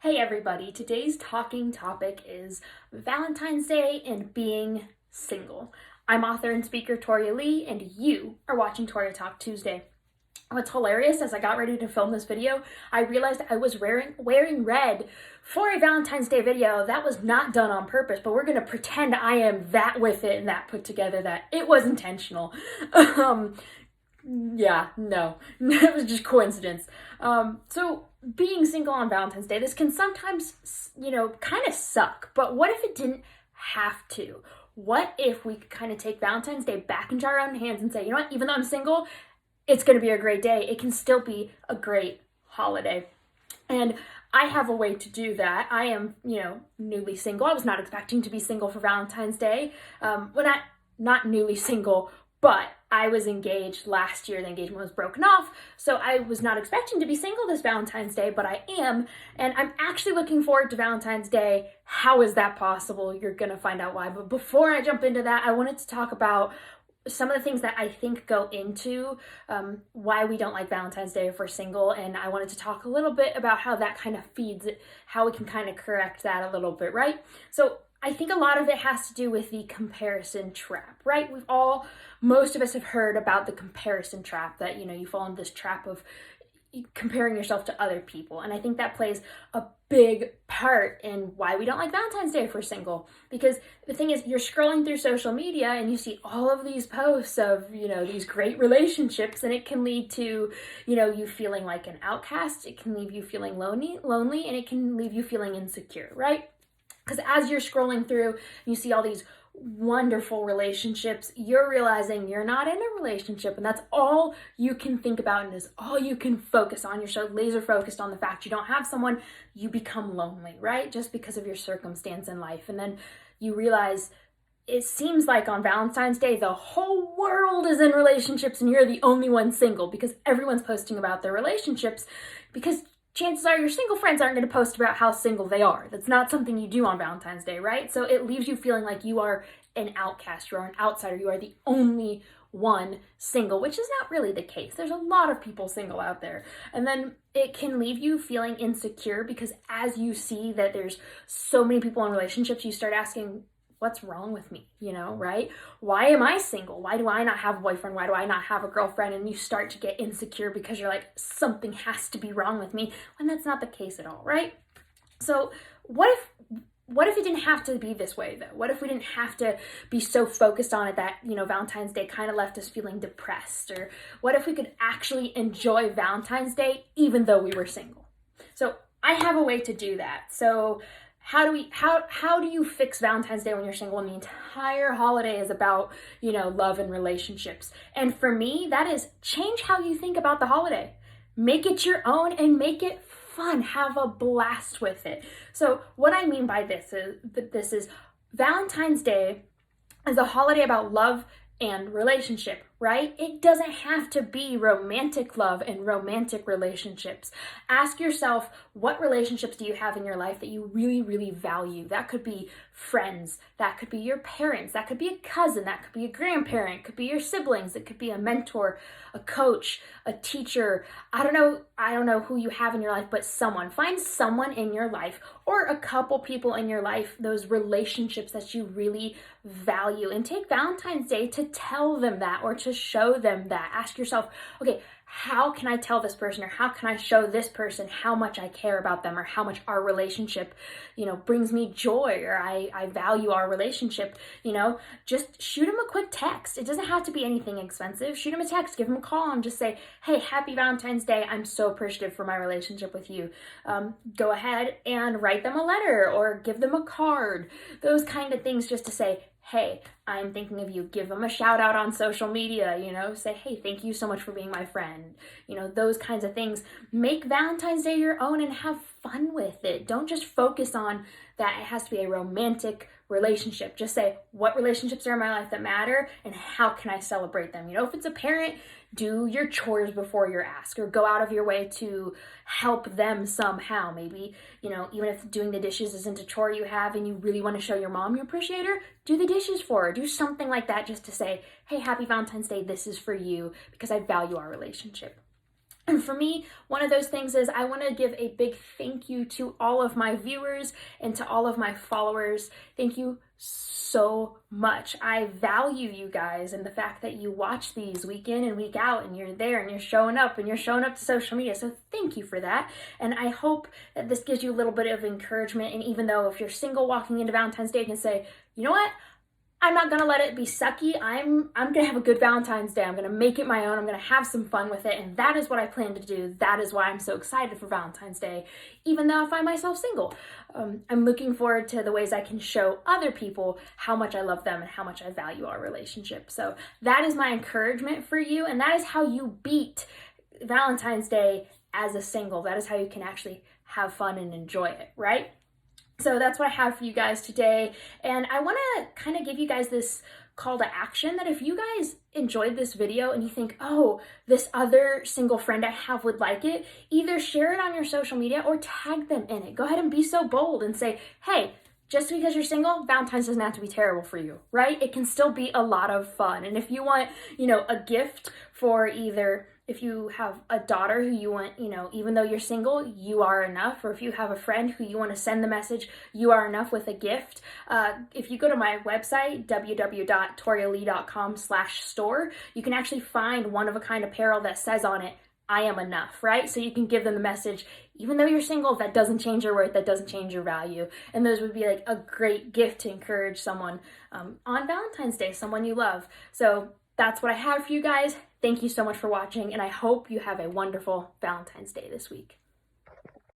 Hey everybody, today's talking topic is Valentine's Day and being single. I'm author and speaker Toria Lee, and you are watching Toria Talk Tuesday. What's hilarious, as I got ready to film this video, I realized I was wearing red for a Valentine's Day video. That was not done on purpose, but we're gonna pretend I am that with it and that put together that it was intentional. Yeah, no, it was just coincidence. So being single on Valentine's Day, this can sometimes, kind of suck, but what if it didn't have to? What if we could kind of take Valentine's Day back into our own hands and say, you know what, even though I'm single, it's going to be a great day. It can still be a great holiday. And I have a way to do that. I am, newly single. I was not expecting to be single for Valentine's Day. Well, not newly single, but I was engaged last year. The engagement was broken off, so I was not expecting to be single this Valentine's Day, but I am, and I'm actually looking forward to Valentine's Day. How is that possible? You're gonna find out why. But before I jump into that, I wanted to talk about some of the things that I think go into why we don't like Valentine's Day if we're single, and I wanted to talk a little bit about how that kind of feeds it, how we can kind of correct that a little bit, right? So I think a lot of it has to do with the comparison trap, right? Most of us have heard about the comparison trap, that, you fall into this trap of comparing yourself to other people. And I think that plays a big part in why we don't like Valentine's Day if we're single. Because the thing is, you're scrolling through social media and you see all of these posts of, these great relationships, and it can lead to, you feeling like an outcast. It can leave you feeling lonely, and it can leave you feeling insecure, right? Because as you're scrolling through, you see all these wonderful relationships, you're realizing you're not in a relationship, and that's all you can think about and is all you can focus on. You're so laser focused on the fact you don't have someone, you become lonely, right? Just because of your circumstance in life. And then you realize it seems like on Valentine's Day, the whole world is in relationships and you're the only one single, because everyone's posting about their relationships, because chances are your single friends aren't going to post about how single they are. That's not something you do on Valentine's Day, right? So it leaves you feeling like you are an outcast, you are an outsider, you are the only one single, which is not really the case. There's a lot of people single out there. And then it can leave you feeling insecure, because as you see that there's so many people in relationships, you start asking, what's wrong with me, right? Why am I single? Why do I not have a boyfriend? Why do I not have a girlfriend? And you start to get insecure because you're like, something has to be wrong with me, when that's not the case at all, right? So what if it didn't have to be this way, though? What if we didn't have to be so focused on it that, Valentine's Day kind of left us feeling depressed? Or what if we could actually enjoy Valentine's Day even though we were single? So I have a way to do that. So how do you fix Valentine's Day when you're single and the entire holiday is about, love and relationships? And for me, that is change how you think about the holiday. Make it your own and make it fun. Have a blast with it. So what I mean by this is Valentine's Day is a holiday about love and relationship, right? It doesn't have to be romantic love and romantic relationships. Ask yourself, what relationships do you have in your life that you really, really value? That could be friends, that could be your parents, that could be a cousin, that could be a grandparent, it could be your siblings, it could be a mentor, a coach, a teacher. I don't know who you have in your life, but find someone in your life, or a couple people in your life, those relationships that you really value, and take Valentine's Day to tell them that, or to show them that. Ask yourself, okay, how can I tell this person, or how can I show this person how much I care about them, or how much our relationship, brings me joy, or I value our relationship? Just shoot them a quick text. It doesn't have to be anything expensive. Shoot them a text, give them a call, and just say, hey, happy Valentine's Day. I'm so appreciative for my relationship with you. Go ahead and write them a letter or give them a card. Those kind of things, just to say, hey, I'm thinking of you. Give them a shout out on social media, say, hey, thank you so much for being my friend. Those kinds of things. Make Valentine's Day your own and have fun with it. Don't just focus on that it has to be a romantic relationship. Just say, what relationships are in my life that matter, and how can I celebrate them? If it's a parent, do your chores before your ask, or go out of your way to help them somehow. Maybe, even if doing the dishes isn't a chore you have and you really want to show your mom you appreciate her, do the dishes for her. Do something like that, just to say, hey, happy Valentine's Day, this is for you, because I value our relationship. And for me, one of those things is I want to give a big thank you to all of my viewers and to all of my followers. Thank you so much. I value you guys and the fact that you watch these week in and week out, and you're there and you're showing up to social media. So thank you for that. And I hope that this gives you a little bit of encouragement. And even though if you're single walking into Valentine's Day, you can say, you know what? I'm not gonna let it be sucky. I'm gonna have a good Valentine's Day. I'm gonna make it my own. I'm gonna have some fun with it. And that is what I plan to do. That is why I'm so excited for Valentine's Day, even though I find myself single. I'm looking forward to the ways I can show other people how much I love them and how much I value our relationship. So that is my encouragement for you. And that is how you beat Valentine's Day as a single. That is how you can actually have fun and enjoy it, right? So that's what I have for you guys today. And I want to kind of give you guys this call to action that if you guys enjoyed this video and you think, oh, this other single friend I have would like it, either share it on your social media or tag them in it. Go ahead and be so bold and say, hey, just because you're single, Valentine's doesn't have to be terrible for you, right? It can still be a lot of fun. And if you want, a gift for either, if you have a daughter who you want, even though you're single, you are enough. Or if you have a friend who you want to send the message, you are enough with a gift. If you go to my website, www.torialee.com/store, you can actually find one-of-a-kind apparel that says on it, I am enough, right? So you can give them the message, even though you're single, that doesn't change your worth, that doesn't change your value. And those would be like a great gift to encourage someone on Valentine's Day, someone you love. So that's what I have for you guys. Thank you so much for watching, and I hope you have a wonderful Valentine's Day this week.